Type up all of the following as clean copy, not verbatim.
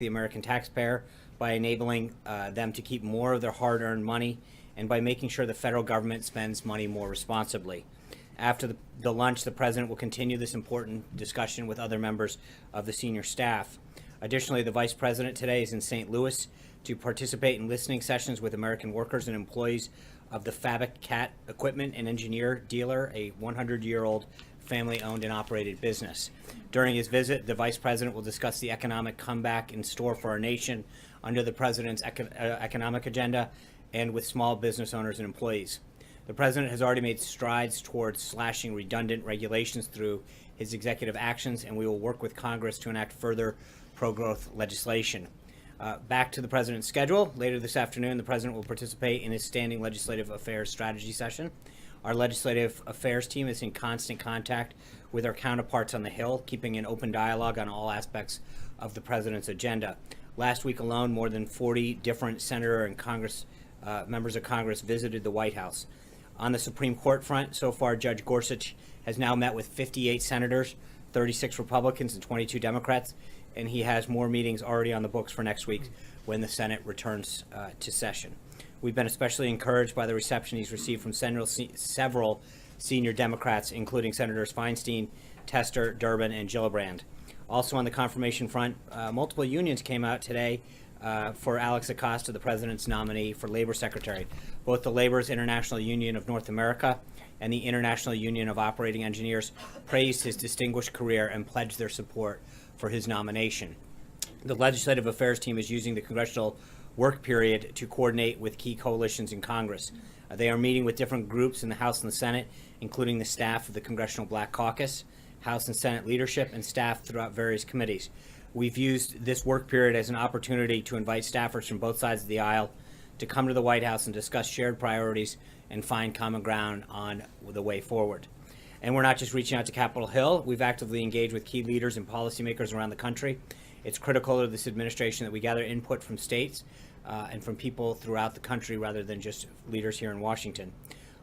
the American taxpayer by enabling them to keep more of their hard-earned money and by making sure the federal government spends money more responsibly. After the lunch, the President will continue this important discussion with other members of the senior staff. Additionally, the Vice President today is in St. Louis to participate in listening sessions with American workers and employees of the Fabric Equipment and Engineer dealer, a 100-year-old family-owned and operated business. During his visit, the Vice President will discuss the economic comeback in store for our nation under the President's economic agenda and with small business owners and employees. The President has already made strides towards slashing redundant regulations through his executive actions, and we will work with Congress to enact further pro-growth legislation. Back to the President's schedule. Later this afternoon, the President will participate in his standing legislative affairs strategy session. Our legislative affairs team is in constant contact with our counterparts on the Hill, keeping an open dialogue on all aspects of the President's agenda. Last week alone, more than 40 different senator and Congress members of Congress visited the White House. On the Supreme Court front, so far, Judge Gorsuch has now met with 58 senators, 36 Republicans, and 22 Democrats, and he has more meetings already on the books for next week when the Senate returns to session. We've been especially encouraged by the reception he's received from several senior Democrats, including Senators Feinstein, Tester, Durbin, and Gillibrand. Also on the confirmation front, multiple unions came out today for Alex Acosta, the President's nominee for Labor Secretary. Both the Labor's International Union of North America and the International Union of Operating Engineers praised his distinguished career and pledged their support for his nomination. The Legislative Affairs team is using the congressional work period to coordinate with key coalitions in Congress. They are meeting with different groups in the House and the Senate, including the staff of the Congressional Black Caucus, House and Senate leadership, and staff throughout various committees. We've used this work period as an opportunity to invite staffers from both sides of the aisle to come to the White House and discuss shared priorities and find common ground on the way forward. And we're not just reaching out to Capitol Hill. We've actively engaged with key leaders and policymakers around the country. It's critical to this administration that we gather input from states and from people throughout the country rather than just leaders here in Washington.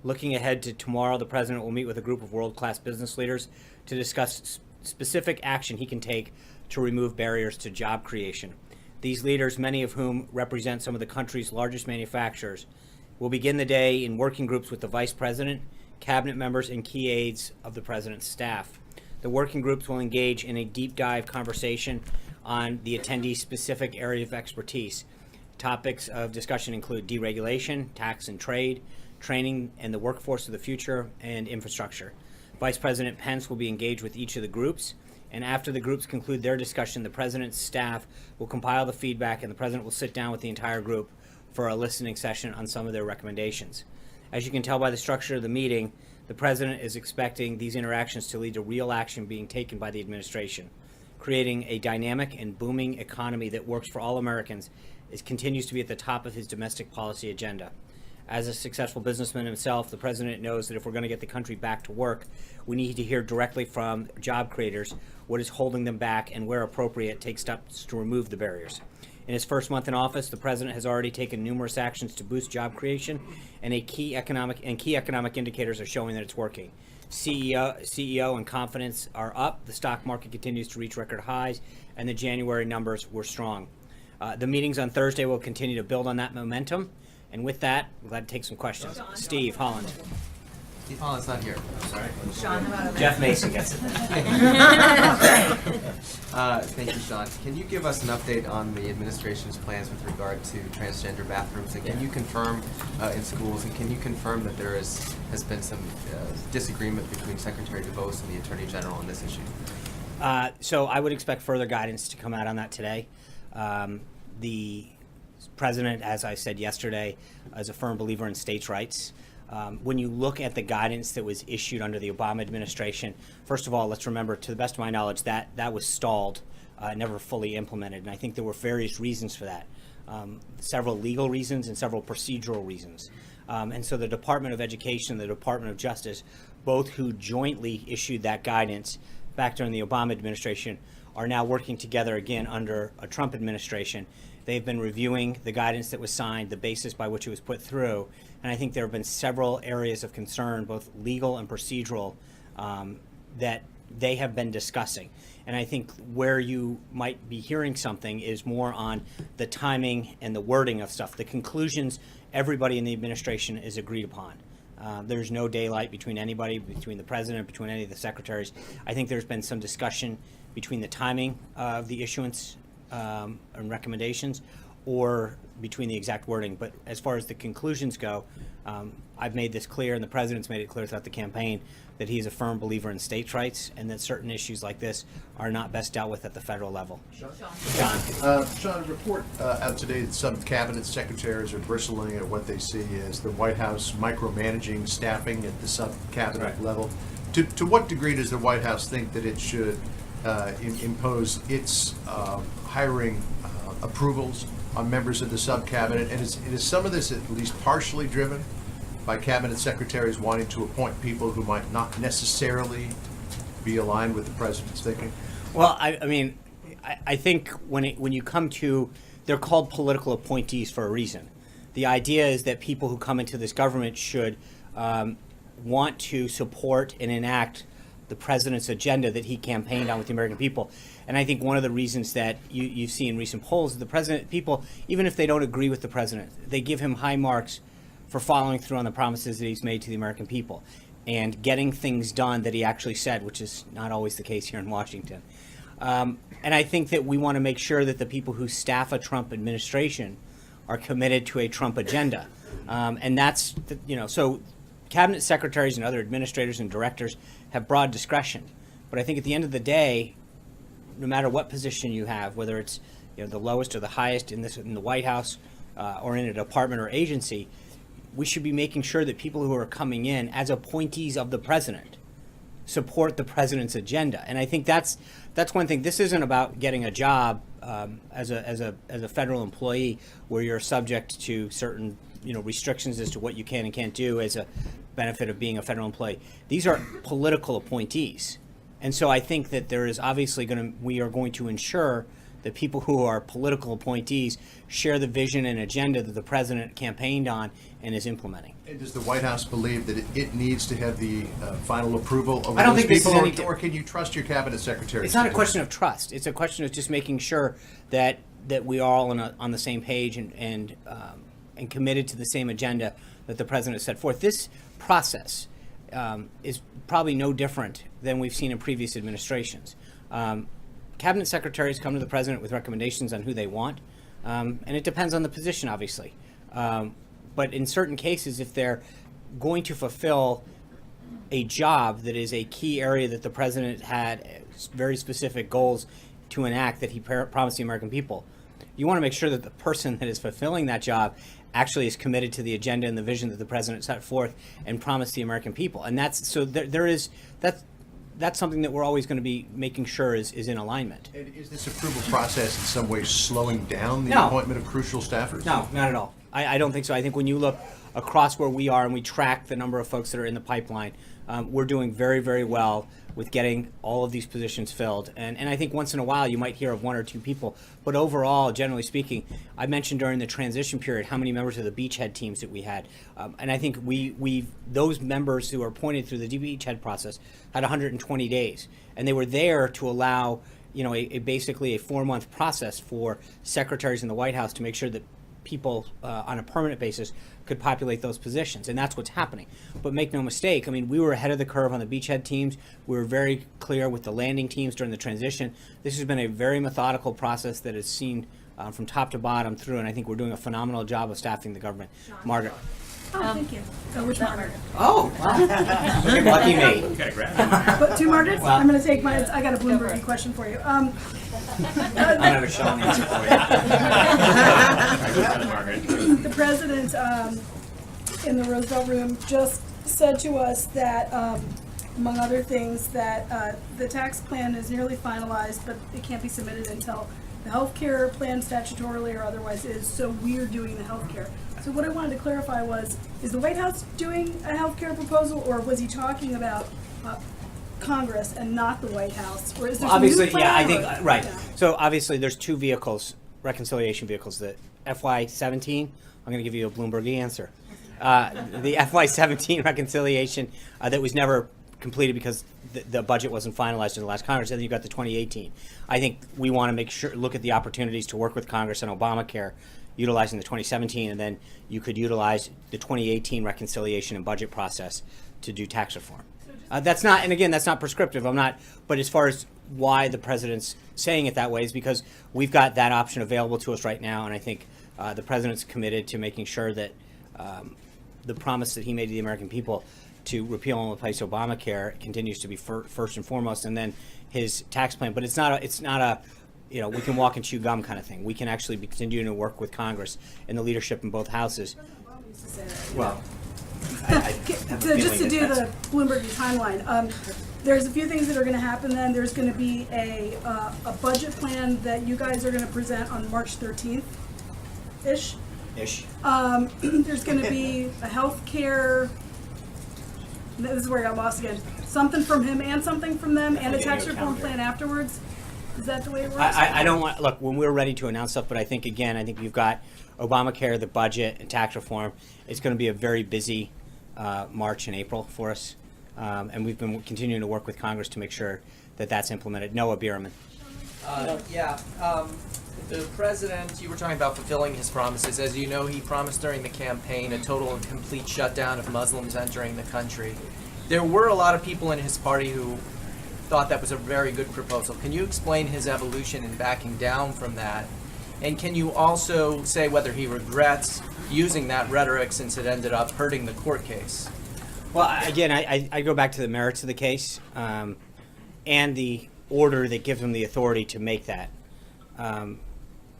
Looking ahead to tomorrow, the President will meet with a group of world-class business leaders to discuss specific action he can take to remove barriers to job creation. These leaders, many of whom represent some of the country's largest manufacturers, will begin the day in working groups with the Vice President, cabinet members, and key aides of the President's staff. The working groups will engage in a deep dive conversation on the attendees' specific area of expertise. Topics of discussion include deregulation, tax and trade, training and the workforce of the future, and infrastructure. Vice President Pence will be engaged with each of the groups, and after the groups conclude their discussion, the President's staff will compile the feedback, and the President will sit down with the entire group for a listening session on some of their recommendations. As you can tell by the structure of the meeting, the President is expecting these interactions to lead to real action being taken by the administration. Creating a dynamic and booming economy that works for all Americans continues to be at the top of his domestic policy agenda. As a successful businessman himself, the President knows that if we're going to get the country back to work, we need to hear directly from job creators what is holding them back and, where appropriate, take steps to remove the barriers. In his first month in office, the President has already taken numerous actions to boost job creation, and key economic indicators are showing that it's working. CEO and confidence are up, the stock market continues to reach record highs, and the January numbers were strong. The meetings on Thursday will continue to build on that momentum. And with that, I'm glad to take some questions. Steve Holland. Steve Holland's not here. I'm sorry. Sean, how about Jeff Mason gets it. Thank you, Sean. Can you give us an update on the administration's plans with regard to transgender bathrooms? And can you confirm in schools, and can you confirm that there has been some disagreement between Secretary DeVos and the Attorney General on this issue? So I would expect further guidance to come out on that today. The President, as I said yesterday, is a firm believer in states' rights. When you look at the guidance that was issued under the Obama administration, first of all, let's remember, to the best of my knowledge, that was stalled, never fully implemented. And I think there were various reasons for that, several legal reasons and several procedural reasons. And so the Department of Education and the Department of Justice, both who jointly issued that guidance back during the Obama administration, are now working together again under a Trump administration. They've been reviewing the guidance that was signed, the basis by which it was put through, and I think there have been several areas of concern, both legal and procedural, that they have been discussing. And I think where you might be hearing something is more on the timing and the wording of stuff. The conclusions, everybody in the administration is agreed upon. There's no daylight between anybody, between the president, between any of the secretaries. I think there's been some discussion between the timing of the issuance and recommendations, or between the exact wording. But as far as the conclusions go, I've made this clear, and the president's made it clear throughout the campaign, that he's a firm believer in states' rights, and that certain issues like this are not best dealt with at the federal level. John. Sean, a report out today that some cabinet secretaries are bristling at what they see as the White House micromanaging staffing at the sub-cabinet level. To what degree does the White House think that it should impose its hiring approvals on members of the sub-cabinet? And is some of this at least partially driven by cabinet secretaries wanting to appoint people who might not necessarily be aligned with the president's thinking? Well, I think when you come to, they're called political appointees for a reason. The idea is that people who come into this government should want to support and enact the president's agenda that he campaigned on with the American people. And I think one of the reasons that you see in recent polls is the president, people, even if they don't agree with the president, they give him high marks for following through on the promises that he's made to the American people and getting things done that he actually said, which is not always the case here in Washington. And I think that we want to make sure that the people who staff a Trump administration are committed to a Trump agenda. And that's, so cabinet secretaries and other administrators and directors have broad discretion. But I think at the end of the day, no matter what position you have, whether it's the lowest or the highest in the White House or in a department or agency, we should be making sure that people who are coming in as appointees of the president support the president's agenda. And I think that's one thing. This isn't about getting a job as a federal employee where you're subject to certain restrictions as to what you can and can't do as a benefit of being a federal employee. These are political appointees. And so I think that there is obviously we are going to ensure that people who are political appointees share the vision and agenda that the president campaigned on and is implementing. And does the White House believe that it needs to have the final approval of I don't those think this people, is or can you trust your cabinet secretary? It's not a question of trust. It's a question of just making sure that we are all on the same page and committed to the same agenda that the president set forth. This process is probably no different than we've seen in previous administrations. Cabinet secretaries come to the president with recommendations on who they want, and it depends on the position, obviously. But in certain cases, if they're going to fulfill a job that is a key area that the president had very specific goals to enact that he promised the American people, you want to make sure that the person that is fulfilling that job actually is committed to the agenda and the vision that the president set forth and promised the American people. And that's something that we're always going to be making sure is in alignment. And is this approval process in some way slowing down the appointment of crucial staffers? No, not at all. I don't think so. I think when you look across where we are and we track the number of folks that are in the pipeline, we're doing very, very well with getting all of these positions filled. And I think once in a while you might hear of one or two people. But overall, generally speaking, I mentioned during the transition period how many members of the beachhead teams that we had. And I think those members who were appointed through the beachhead process had 120 days. And they were there to allow basically a 4-month process for secretaries in the White House to make sure that people on a permanent basis could populate those positions, and that's what's happening. But make no mistake, we were ahead of the curve on the beachhead teams. We were very clear with the landing teams during the transition. This has been a very methodical process that is seen from top to bottom through, and I think we're doing a phenomenal job of staffing the government. Margaret. Oh, thank you. Which Margaret? Oh, wow. Lucky me. Okay, great. But two Margarets? I'm going to take mine. I got a Bloomberg question for you. I have a Sean answer for you. The president in the Roosevelt Room just said to us that, among other things, that the tax plan is nearly finalized, but it can't be submitted until the health care plan statutorily or otherwise is, so we're doing the health care. So what I wanted to clarify was, is the White House doing a health care proposal, or was he talking about Congress and not the White House? Or is there obviously, some new yeah, I plan, think, right. So obviously there's two vehicles, reconciliation vehicles, the FY17, I'm going to give you a Bloomberg answer. The FY17 reconciliation that was never completed because the budget wasn't finalized in the last Congress, and then you got the 2018. I think we want to look at the opportunities to work with Congress on Obamacare, utilizing the 2017, and then you could utilize the 2018 reconciliation and budget process to do tax reform. That's not, and again, that's not prescriptive. But as far as why the president's saying it that way is because we've got that option available to us right now, and I think the president's committed to making sure that the promise that he made to the American people to repeal and replace Obamacare continues to be first and foremost, and then his tax plan. But it's not a we can walk and chew gum kind of thing. We can actually be continuing to work with Congress and the leadership in both houses. Well, Just to do the Bloomberg timeline, there's a few things that are going to happen then. There's going to be a budget plan that you guys are going to present on March 13th-ish. There's going to be a health care, this is where I got lost again, something from him and something from them, and a tax reform plan afterwards. Is that the way it works? I don't want, look, when we're ready to announce stuff, but I think you've got Obamacare, the budget, and tax reform. It's going to be a very busy March and April for us. And we've been continuing to work with Congress to make sure that that's implemented. Noah Bierman. The president, you were talking about fulfilling his promises. As you know, he promised during the campaign a total and complete shutdown of Muslims entering the country. There were a lot of people in his party who thought that was a very good proposal. Can you explain his evolution in backing down from that? And can you also say whether he regrets using that rhetoric since it ended up hurting the court case? Well, again, I go back to the merits of the case and the order that gives him the authority to make that.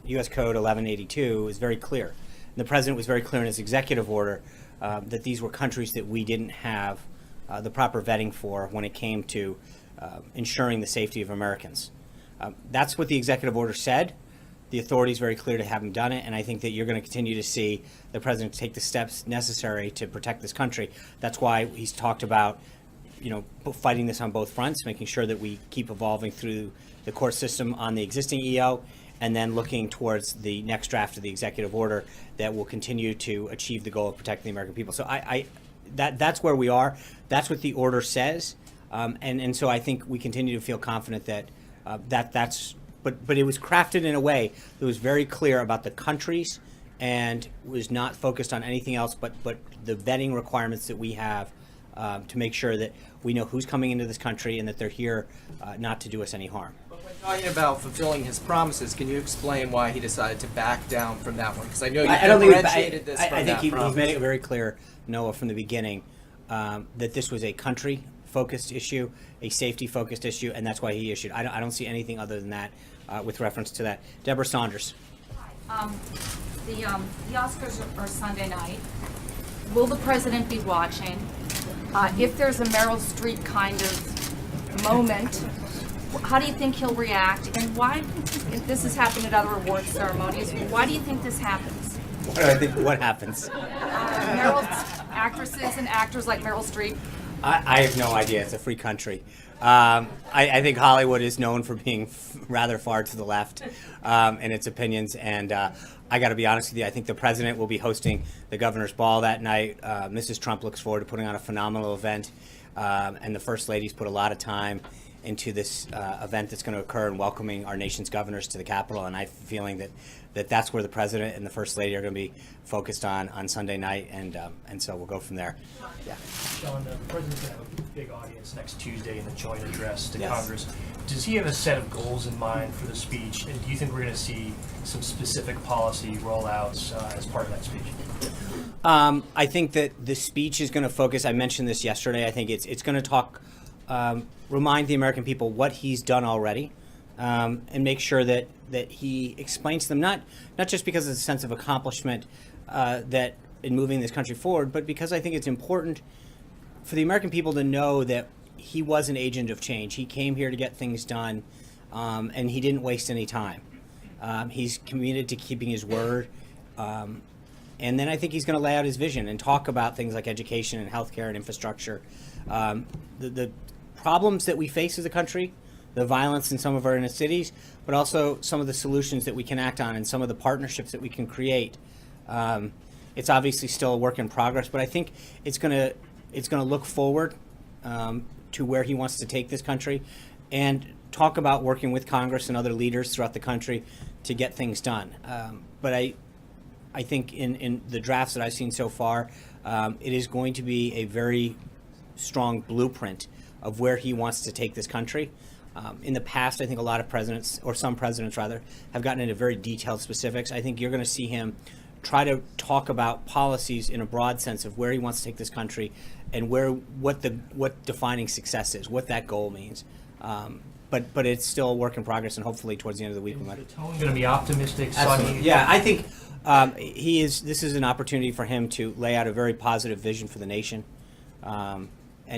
U.S. Code 1182 is very clear. And the president was very clear in his executive order that these were countries that we didn't have the proper vetting for when it came to ensuring the safety of Americans. That's what the executive order said. The authority is very clear to have him done it, and I think that you're going to continue to see the president take the steps necessary to protect this country. That's why he's talked about, fighting this on both fronts, making sure that we keep evolving through the court system on the existing EO, and then looking towards the next draft of the executive order that will continue to achieve the goal of protecting the American people. So that's where we are. That's what the order says, and so I think we continue to feel confident that that's. But it was crafted in a way that was very clear about the countries and was not focused on anything else but the vetting requirements that we have to make sure that we know who's coming into this country and that they're here not to do us any harm. But when talking about fulfilling his promises, can you explain why he decided to back down from that one? Because I know you differentiated this from that I think promise. he's made it very clear, Noah, from the beginning, that this was a country-focused issue, a safety-focused issue, and that's why he issued. I don't see anything other than that with reference to that. Deborah Saunders. The Oscars are Sunday night. Will the president be watching? If there's a Meryl Streep kind of moment, how do you think he'll react? And why, if this has happened at other awards ceremonies, why do you think this happens? What happens? Actresses and actors like Meryl Streep. I have no idea. It's a free country. I think Hollywood is known for being rather far to the left in its opinions, and I got to be honest with you, I think the president will be hosting the governor's ball that night. Mrs. Trump looks forward to putting on a phenomenal event, and the First Lady's put a lot of time into this event that's going to occur and welcoming our nation's governors to the Capitol, and I have a feeling that's where the president and the First Lady are going to be focused on Sunday night, and so we'll go from there. Yeah. Sean, the president's going to have a big audience next Tuesday in the joint address to Yes. Congress. Does he have a set of goals in mind for the speech, and do you think we're going to see some specific policy rollouts as part of that speech? I think that the speech is going to focus, I mentioned this yesterday, I think it's going to talk, remind the American people what he's done already, and make sure that he explains to them, not just because of a sense of accomplishment that in moving this country forward, but because I think it's important for the American people to know that he was an agent of change. He came here to get things done, and he didn't waste any time. He's committed to keeping his word, and then I think he's going to lay out his vision and talk about things like education and healthcare and infrastructure. The problems that we face as a country, the violence in some of our inner cities, but also some of the solutions that we can act on and some of the partnerships that we can create. It's obviously still a work in progress, but I think it's going to look forward to where he wants to take this country, and talk about working with Congress and other leaders throughout the country to get things done. But I think in the drafts that I've seen so far, it is going to be a very strong blueprint of where he wants to take this country. In the past, I think a lot of presidents, or some presidents rather, have gotten into very detailed specifics. I think you're going to see him try to talk about policies in a broad sense of where he wants to take this country and what defining success is, what that goal means. But it's still a work in progress, and hopefully towards the end of the week we Is might. the tone going to be optimistic, Absolutely. sunny? Yeah, I think he is. This is an opportunity for him to lay out a very positive vision for the nation, and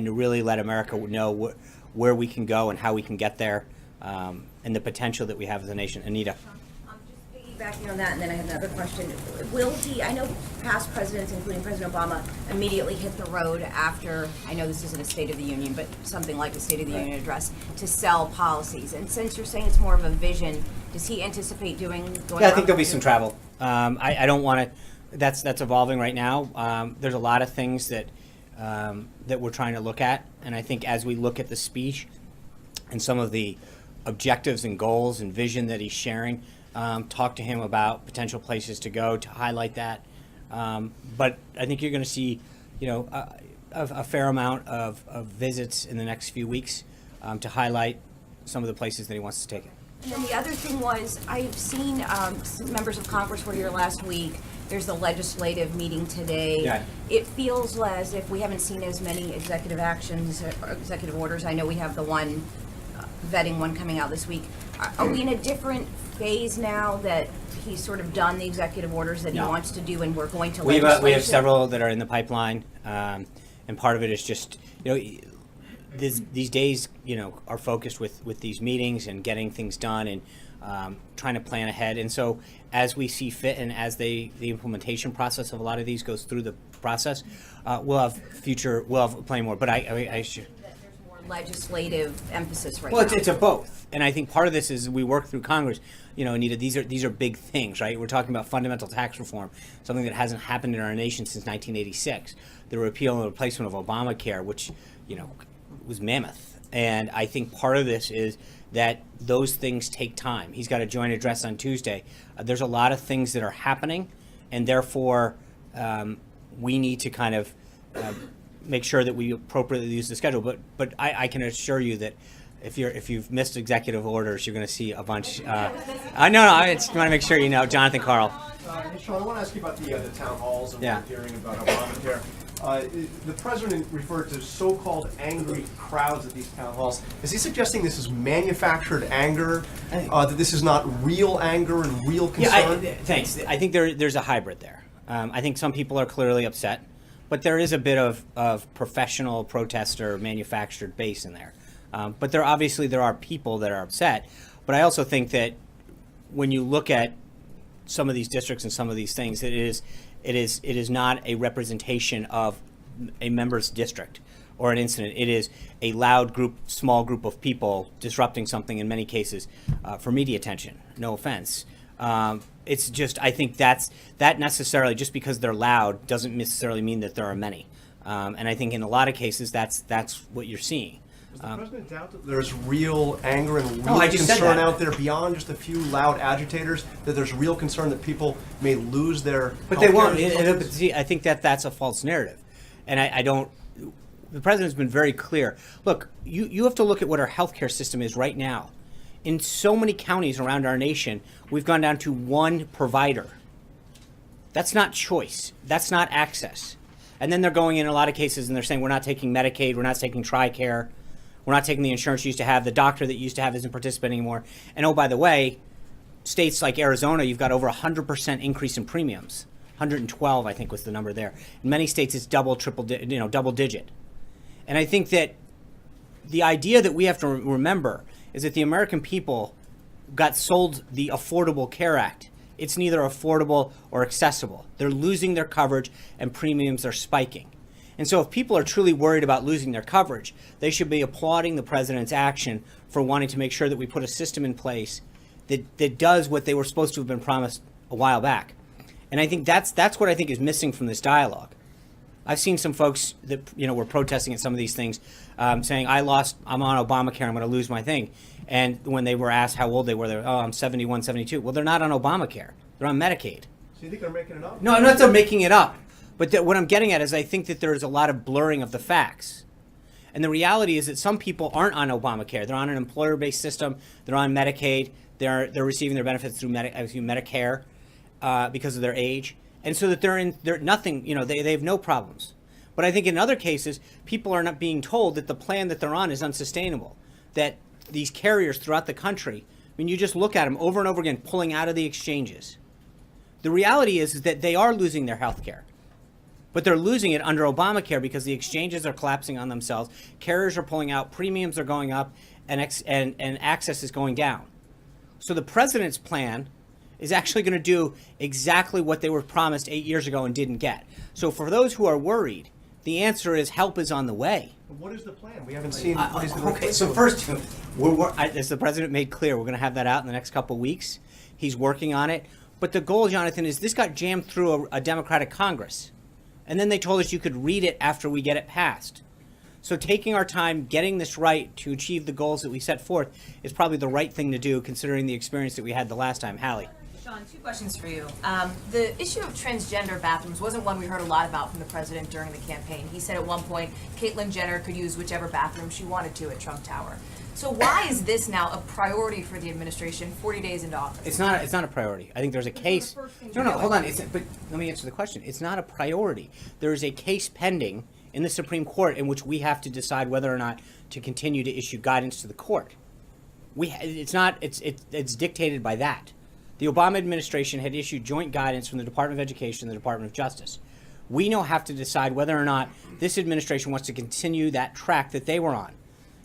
to really let America know where we can go and how we can get there, and the potential that we have as a nation. Anita. Just piggybacking on that, and then I have another question. Will he, I know past presidents, including President Obama, immediately hit the road after, I know this isn't a State of the Union, but something like a State of the Union address, to sell policies. And since you're saying it's more of a vision, does he anticipate going Yeah, I think around- there'll be some travel. I don't want to. That's evolving right now. There's a lot of things that we're trying to look at, and I think as we look at the speech and some of the objectives and goals and vision that he's sharing, talk to him about potential places to go to highlight that. But I think you're going to see, a fair amount of visits in the next few weeks to highlight some of the places that he wants to take it. And then the other thing was, I've seen some members of Congress were here last week. There's the legislative meeting today. Yeah. It feels as if we haven't seen as many executive actions, or executive orders. I know we have the one vetting one coming out this week. Are we in a different phase now that he's sort of done the executive orders that he No. wants to do, and we're going to We legislation? have several that are in the pipeline, and part of it is just these days are focused with these meetings and getting things done and trying to plan ahead. And so as we see fit and as the implementation process of a lot of these goes through the process, we'll have plenty more. But I should. That there's more legislative emphasis right Well, now. it's a both, and I think part of this is we work through Congress. Anita, these are big things, right? We're talking about fundamental tax reform, something that hasn't happened in our nation since 1986. The repeal and replacement of Obamacare, which was mammoth, and I think part of this is that those things take time. He's got a joint address on Tuesday. There's a lot of things that are happening, and therefore we need to kind of make sure that we appropriately use the schedule. But I can assure you that if you've missed executive orders, you're going to see a bunch. I just want to make sure you know, Jonathan Carl. Hey, Sean, I want to ask you about the town halls and Yeah. what we're hearing about Obamacare. The president referred to so-called angry crowds at these town halls. Is he suggesting this is manufactured anger, that this is not real anger and real concern? Thanks. I think there's a hybrid there. I think some people are clearly upset, but there is a bit of professional protester manufactured base in there. But there are people that are upset. But I also think that when you look at some of these districts and some of these things, it is not a representation of a member's district or an incident. It is a loud group, small group of people disrupting something in many cases for media attention. No offense. It's just, I think that necessarily, just because they're loud doesn't necessarily mean that there are many. And I think in a lot of cases that's what you're seeing. Does the president doubt that there's real anger and real I just said concern that. out there beyond just a few loud agitators, that there's real concern that people may lose their But they won't. healthcare? But see, I think that's a false narrative, and I don't. The president's been very clear. Look, you have to look at what our healthcare system is right now. In so many counties around our nation, we've gone down to one provider. That's not choice. That's not access. And then they're going in a lot of cases and they're saying we're not taking Medicaid, we're not taking TRICARE, we're not taking the insurance you used to have, the doctor that you used to have isn't participating anymore. And oh, by the way, states like Arizona, you've got over 100% increase in premiums. 112, I think, was the number there. In many states, it's double digit. And I think that the idea that we have to remember is that the American people got sold the Affordable Care Act. It's neither affordable or accessible. They're losing their coverage and premiums are spiking. And so if people are truly worried about losing their coverage, they should be applauding the president's action for wanting to make sure that we put a system in place that does what they were supposed to have been promised a while back. And I think that's what I think is missing from this dialogue. I've seen some folks that were protesting at some of these things, saying, I'm on Obamacare, I'm going to lose my thing. And when they were asked how old they were, they're, I'm 71, 72. Well, they're not on Obamacare. They're on Medicaid. So you think they're making it up? No, I'm not they're making it up. But what I'm getting at is I think that there is a lot of blurring of the facts. And the reality is that some people aren't on Obamacare. They're on an employer-based system. They're on Medicaid. They're receiving their benefits through Medicare because of their age. And so that they're nothing, they have no problems. But I think in other cases, people are not being told that the plan that they're on is unsustainable. That these carriers throughout the country, I mean, you just look at them over and over again, pulling out of the exchanges. The reality is that they are losing their health care. But they're losing it under Obamacare because the exchanges are collapsing on themselves. Carriers are pulling out, premiums are going up, and access is going down. So the president's plan is actually going to do exactly what they were promised 8 years ago and didn't get. So for those who are worried, the answer is help is on the way. But what is the plan? We haven't seen. What is the Okay, so first, as the president made clear, we're going to have that out in the next couple of weeks. He's working on it. But the goal, Jonathan, is this got jammed through a Democratic Congress. And then they told us you could read it after we get it passed. So taking our time, getting this right to achieve the goals that we set forth is probably the right thing to do, considering the experience that we had the last time. Hallie. Sean, 2 questions for you. The issue of transgender bathrooms wasn't one we heard a lot about from the president during the campaign. He said at one point, Caitlyn Jenner could use whichever bathroom she wanted to at Trump Tower. So why is this now a priority for the administration 40 days into office? It's not a priority. I think there's a case. No, hold on. But let me answer the question. It's not a priority. There is a case pending in the Supreme Court in which we have to decide whether or not to continue to issue guidance to the court. It's dictated by that. The Obama administration had issued joint guidance from the Department of Education and the Department of Justice. We now have to decide whether or not this administration wants to continue that track that they were on.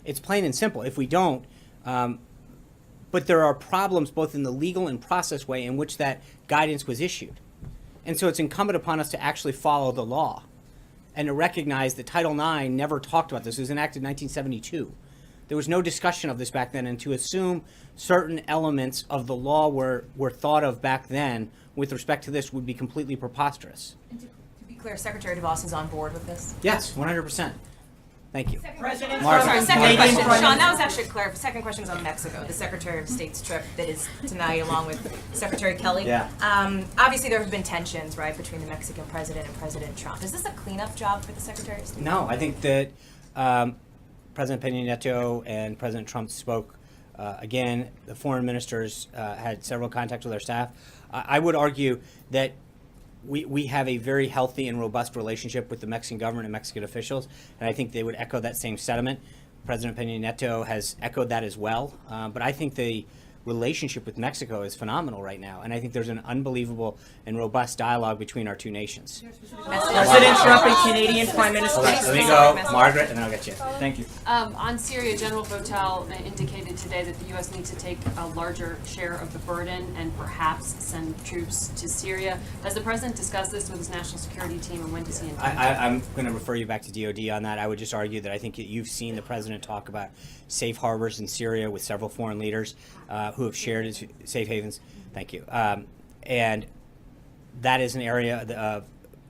It's plain and simple. If we don't, but there are problems both in the legal and process way in which that guidance was issued. And so it's incumbent upon us to actually follow the law and to recognize that Title IX never talked about this. It was enacted in 1972. There was no discussion of this back then, and to assume certain elements of the law were thought of back then with respect to this would be completely preposterous. And to be clear, Secretary DeVos is on board with this? Yes, 100%. Thank you. President, Margaret. second question, Sean, that was actually clear. Second question is on Mexico, the Secretary of State's trip that is tonight, along with Secretary Kelly. Yeah. Obviously, there have been tensions, right, between the Mexican president and President Trump. Is this a cleanup job for the Secretary of State? No, I think that President Peña Nieto and President Trump spoke. Again, the foreign ministers had several contacts with our staff. I would argue that we have a very healthy and robust relationship with the Mexican government and Mexican officials, and I think they would echo that same sentiment. President Peña Nieto has echoed that as well. But I think the relationship with Mexico is phenomenal right now, and I think there's an unbelievable and robust dialogue between our two nations. President Trump and Canadian Prime Minister. Let me go, Margaret, and then I'll get you. Thank you. On Syria, General Votel indicated today that the U.S. needs to take a larger share of the burden and perhaps send troops to Syria. Has the President discussed this with his national security team, and when does he intend? I'm going to refer you back to DOD on that. I would just argue that I think you've seen the President talk about safe harbors in Syria with several foreign leaders who have shared his safe havens. Thank you. And that is an area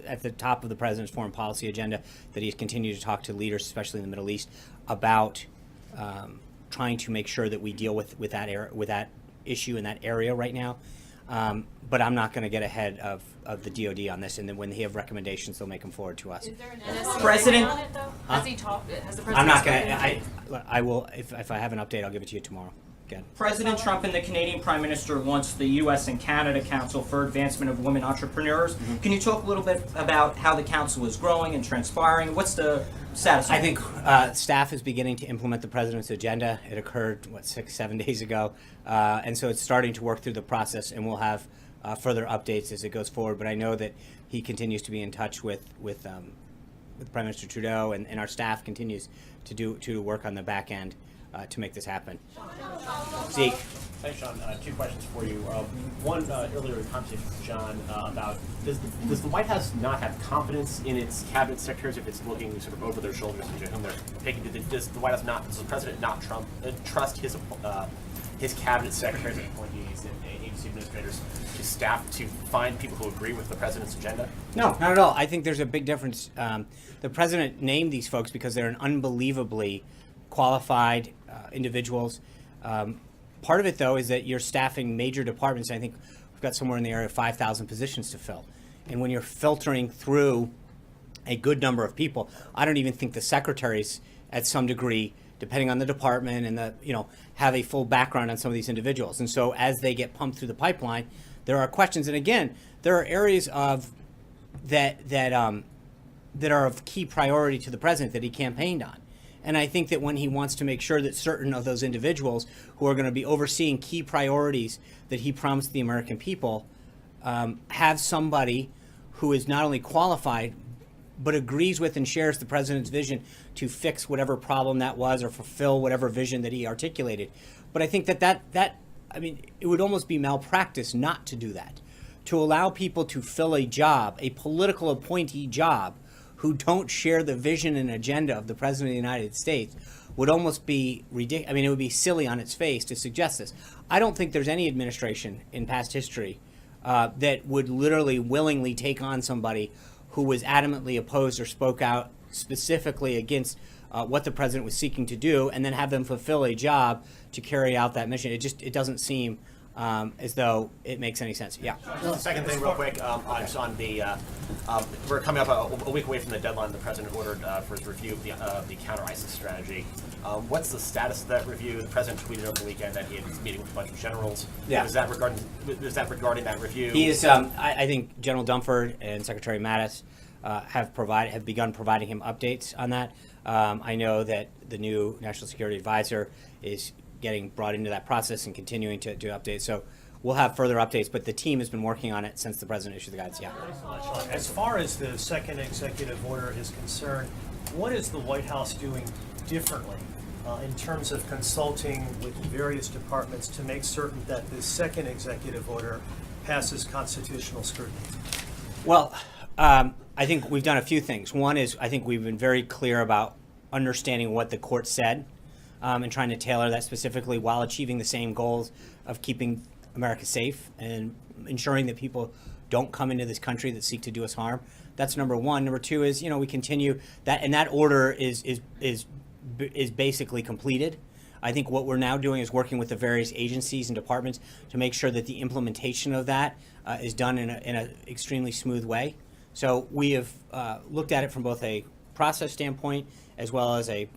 at the top of the President's foreign policy agenda that he's continued to talk to leaders, especially in the Middle East, about trying to make sure that we deal with that issue in that area right now. But I'm not going to get ahead of the DOD on this, and then when they have recommendations, they'll make them forward to us. Is there an NSC President- on it, though? Has he talked? Has the President? I'm not going spoken? to. I will if I have an update, I'll give it to you tomorrow. Good. President Trump and the Canadian Prime Minister wants the U.S. and Canada Council for Advancement of Women Entrepreneurs. Mm-hmm. Can you talk a little bit about how the council is growing and transpiring? What's the status? I think staff is beginning to implement the president's agenda. It occurred 6-7 days ago, and so it's starting to work through the process, and we'll have further updates as it goes forward. But I know that he continues to be in touch with Prime Minister Trudeau, and our staff continues to work on the back end to make this happen. Zeke. Thanks, Sean. 2 questions for you. One, earlier in conversation with John about does the White House not have confidence in its cabinet secretaries if it's looking sort of over their shoulders into whom they're taking? Does the White House not, does the president not trust his his cabinet secretaries and appointees and agency administrators to staff to find people who agree with the president's agenda? No, not at all. I think there's a big difference. The president named these folks because they're an unbelievably qualified individuals. Part of it, though, is that you're staffing major departments. I think we've got somewhere in the area of 5,000 positions to fill. And when you're filtering through a good number of people, I don't even think the secretaries, at some degree, depending on the department and have a full background on some of these individuals. And so as they get pumped through the pipeline, there are questions. And again, there are areas of that are of key priority to the president that he campaigned on. And I think that when he wants to make sure that certain of those individuals who are going to be overseeing key priorities that he promised the American people have somebody who is not only qualified, but agrees with and shares the president's vision to fix whatever problem that was or fulfill whatever vision that he articulated. But I think that it would almost be malpractice not to do that, to allow people to fill a job, a political appointee job, who don't share the vision and agenda of the President of the United States would almost be ridiculous. I mean, it would be silly on its face to suggest this. I don't think there's any administration in past history that would literally willingly take on somebody who was adamantly opposed or spoke out specifically against what the president was seeking to do, and then have them fulfill a job to carry out that mission. It doesn't seem as though it makes any sense. Yeah. Second thing, real quick, just on the, we're coming up a week away from the deadline the president ordered for his review of the counter-ISIS strategy. What's the status of that review? The president tweeted over the weekend that he was meeting with a bunch of generals. Yeah. Is that regarding that review? He is. I think General Dunford and Secretary Mattis have begun providing him updates on that. I know that the new National Security Advisor is getting brought into that process and continuing to do updates. So we'll have further updates, but the team has been working on it since the president issued the guidance. Yeah. As far as the second executive order is concerned, what is the White House doing differently in terms of consulting with various departments to make certain that the second executive order passes constitutional scrutiny? Well, I think we've done a few things. One is I think we've been very clear about understanding what the court said and trying to tailor that specifically while achieving the same goals of keeping America safe and ensuring that people don't come into this country that seek to do us harm. That's number one. Number two is, we continue that, and that order is basically completed. I think what we're now doing is working with the various agencies and departments to make sure that the implementation of that is done in an extremely smooth way. So we have looked at it from both a process standpoint as well as a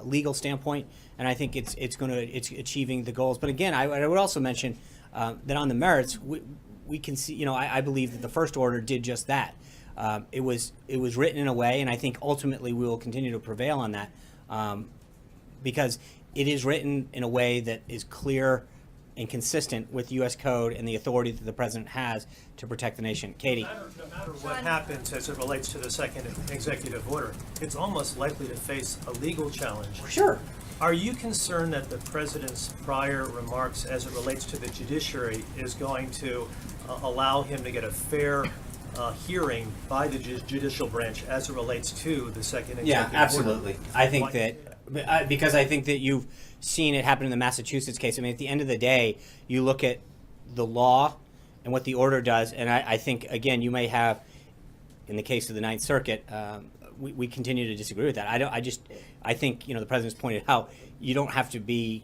legal standpoint, and I think it's achieving the goals. But again, I would also mention that on the merits, we can see. I believe that the first order did just that. It was written in a way, and I think ultimately we will continue to prevail on that because it is written in a way that is clear and consistent with U.S. code and the authority that the president has to protect the nation. Katie. No matter what happens as it relates to the second executive order, it's almost likely to face a legal challenge. Sure. Are you concerned that the president's prior remarks as it relates to the judiciary is going to allow him to get a fair hearing by the judicial branch as it relates to the second executive order? Yeah, absolutely. I think that, because I think that you've seen it happen in the Massachusetts case. I mean, at the end of the day, you look at the law and what the order does, and I think, again, you may have, in the case of the Ninth Circuit, we continue to disagree with that. I think, the president's pointed out, you don't have to be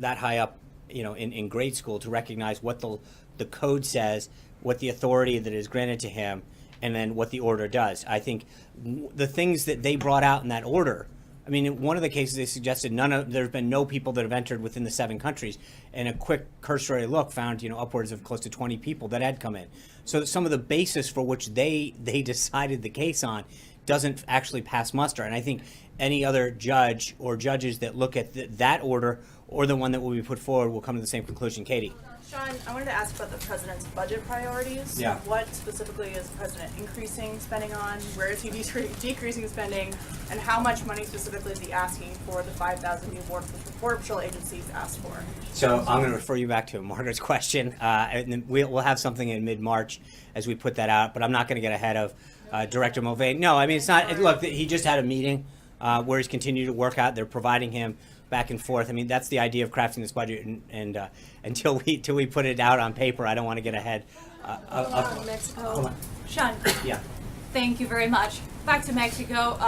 that high up, in grade school to recognize what the code says, what the authority that is granted to him, and then what the order does. I think the things that they brought out in that order, I mean, in one of the cases they suggested there's been no people that have entered within the 7 countries, and a quick cursory look found, upwards of close to 20 people that had come in. So some of the basis for which they decided the case on doesn't actually pass muster. And I think any other judge or judges that look at that order or the one that will be put forward will come to the same conclusion. Katie. Sean, I wanted to ask about the president's budget priorities. Yeah. What specifically is the president increasing spending on? Where is he decreasing spending? And how much money specifically is he asking for the 5,000 new Border Patrol agencies asked for? So I'm going to refer you back to Margaret's question, and then we'll have something in mid-March as we put that out. But I'm not going to get ahead of Director Mulvaney. No, I mean, it's not. Look, he just had a meeting where he's continued to work out. They're providing him back and forth. I mean, that's the idea of crafting this budget, and until we put it out on paper, I don't want to get ahead. Hold on. Sean, Yeah. thank you very much. Back to Mexico,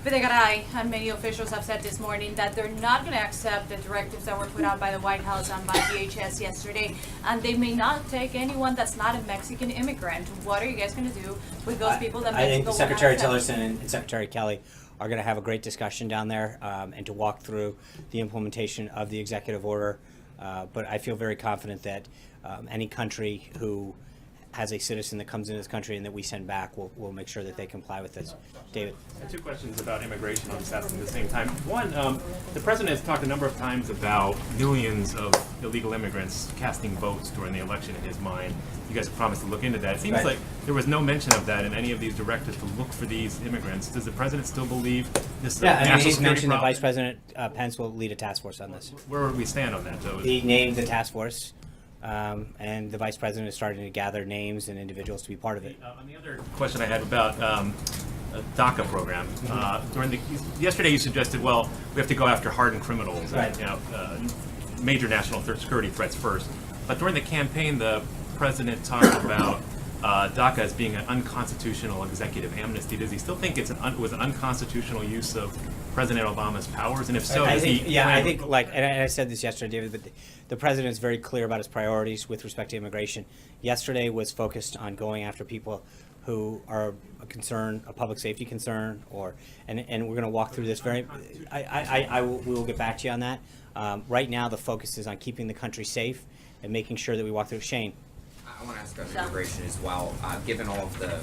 Videgaray and many officials have said this morning that they're not going to accept the directives that were put out by the White House and by DHS yesterday, and they may not take anyone that's not a Mexican immigrant. What are you guys going to do with those people that I think Mexico will not Secretary accept? Tillerson and Secretary Kelly are going to have a great discussion down there, and to walk through the implementation of the executive order. But I feel very confident that any country who has a citizen that comes into this country and that we send back, we'll make sure that they comply with this. David? I have two questions about immigration. I'll just ask them at the same time. One, the president has talked a number of times about millions of illegal immigrants casting votes during the election in his mind. You guys have promised to look into that. It seems Right. like there was no mention of that in any of these directives to look for these immigrants. Does the president still believe this is a Yeah, I mean, national he's security mentioned that problem? Vice President Pence will lead a task force on this. Where would we stand on that, though? He named the task force, and the Vice President is starting to gather names and individuals to be part of it. On the other question I had about a DACA program, yesterday you suggested, well, we have to go after hardened criminals, Right. and, major national security threats first. But during the campaign, the president talked about DACA as being an unconstitutional executive amnesty. Does he still think it was an unconstitutional use of President Obama's powers? And if so, I does think, he? yeah, I think, like, and I said this yesterday, David, but the president is very clear about his priorities with respect to immigration. Yesterday was focused on going after people who are a concern, a public safety concern, and we're going to walk through this very. We will get back to you on that. Right now, the focus is on keeping the country safe and making sure that we walk through. Shane. I want to ask about immigration as well. Given all of the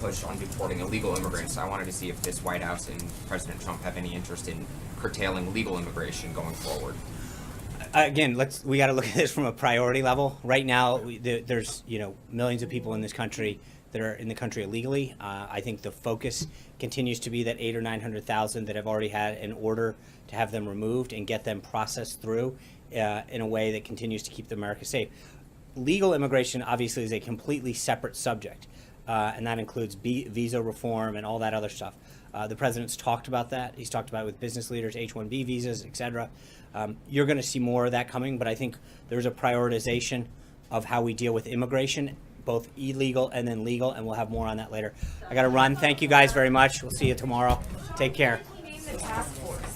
push on deporting illegal immigrants, I wanted to see if this White House and President Trump have any interest in curtailing legal immigration going forward. Again, we got to look at this from a priority level. Right now, there's millions of people in this country that are in the country illegally. I think the focus continues to be that 800,000 or 900,000 that have already had an order to have them removed and get them processed through in a way that continues to keep America safe. Legal immigration obviously is a completely separate subject, and that includes visa reform and all that other stuff. The president's talked about that. He's talked about it with business leaders, H-1B visas, et cetera. You're going to see more of that coming, but I think there's a prioritization of how we deal with immigration, both illegal and then legal, and we'll have more on that later. I got to run. Thank you guys very much. We'll see you tomorrow. Take care. Name the task force.